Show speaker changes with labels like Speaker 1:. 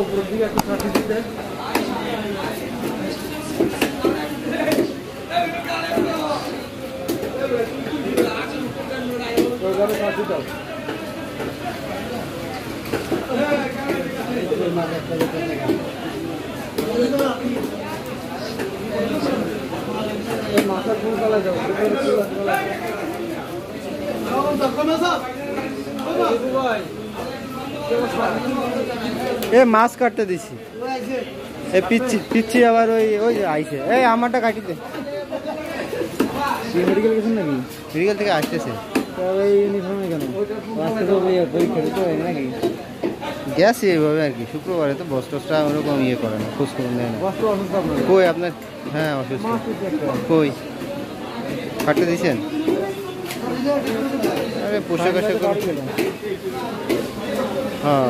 Speaker 1: উপরের দিকে একটু ছাড়ি দিতে মাথা ফুল কালা যাও মাছ কাটতে দিছি পিচ্ছি আবার ওই আইছে এই আমারটা কাটিতে মেডিকেল গেছেন নাকি মেডিকেল থেকে আসতেছে ইউনিফর্মে কেন নাকি গেছি এইভাবে আর কি শুক্রবারে তো বস টসটা ওরকম ইয়ে করে না খোঁজ খবর নেয় না কই আপনার হ্যাঁ অসুস্থ কই কাটতে দিয়েছেন আরে পোশাক আশাক হ্যাঁ